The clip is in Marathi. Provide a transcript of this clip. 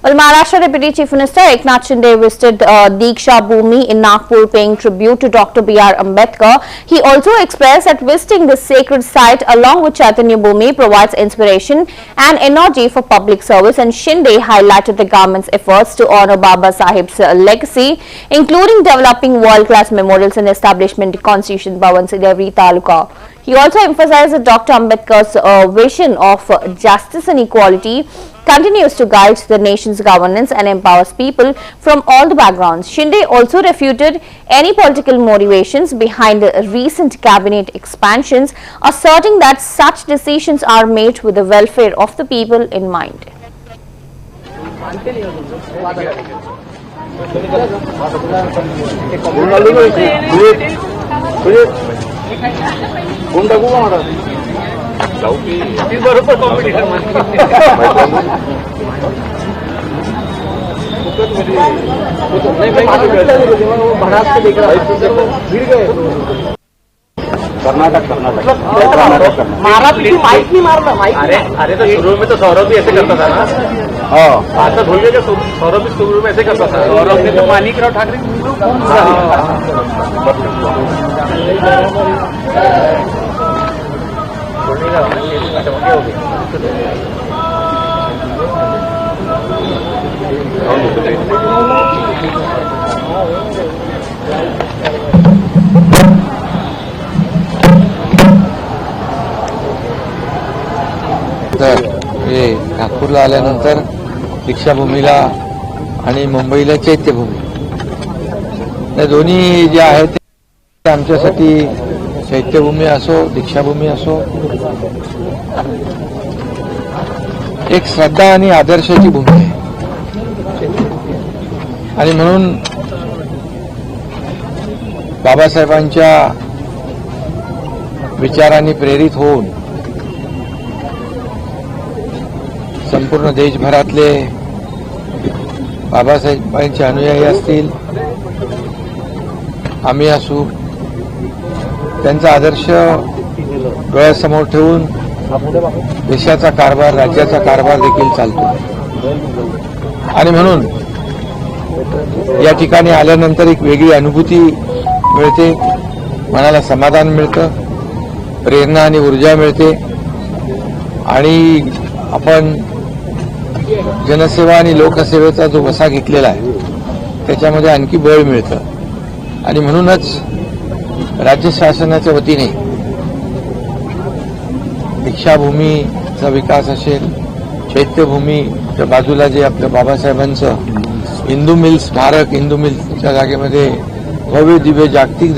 Well, Maharashtra Deputy Chief Minister Eknath Shinde visited Diksha Bhumi in Nagpur, paying tribute to Dr. B.R. Ambedkar. He also expressed that visiting this sacred site along with Chaitanya Bhumi provides inspiration and energy for public service, and Shinde highlighted the government's efforts to honor Baba Sahib's legacy, including developing world-class memorials and establishment Constitution Bhavans in every taluka. He also emphasized that Dr. Ambedkar's vision of justice and equality continues to guide the nation's governance and empowers people from all the backgrounds. Shinde also refuted any political motivations behind the recent cabinet expansions, asserting that such decisions are made with the welfare of the people in mind. Karnataka मारा पीछे माइक नहीं मारना माइक। अरे तो शुरू में तो सौरभ भी ऐसे करता था ना। हाँ बात तो भूल गए, सौरभ भी शुरू में ऐसे करता था। सौरभ ने तो मानिकराव ठाकरे तर हे नागपूरला आल्यानंतर दीक्षाभूमीला आणि मुंबईला चैत्यभूमी या दोन्ही जे आहेत ते आमच्यासाठी चैत्यभूमी असो दीक्षाभूमी असो एक श्रद्धा आणि आदर्शाची भूमी आहे, आणि म्हणून बाबासाहेबांच्या विचारांनी प्रेरित होऊन संपूर्ण देशभरातले बाबासाहेबांचे अनुयायी असतील, आम्ही असू, त्यांचा आदर्श डोळ्यासमोर ठेवून देशाचा कारभार राज्याचा कारभार देखील चालतो. आणि म्हणून या ठिकाणी आल्यानंतर एक वेगळी अनुभूती मिळते, मनाला समाधान मिळतं, प्रेरणा आणि ऊर्जा मिळते, आणि आपण जनसेवा आणि लोकसेवेचा जो वसा घेतलेला आहे त्याच्यामध्ये आणखी बळ मिळतं. आणि म्हणूनच राज्य शासनाच्या वतीने दीक्षाभूमीचा विकास असेल, चैत्यभूमीच्या बाजूला जे आपल्या बाबासाहेबांचं हिंदू मिल स्मारक, हिंदू मिलच्या जागेमध्ये भव्य दिव्य जागतिक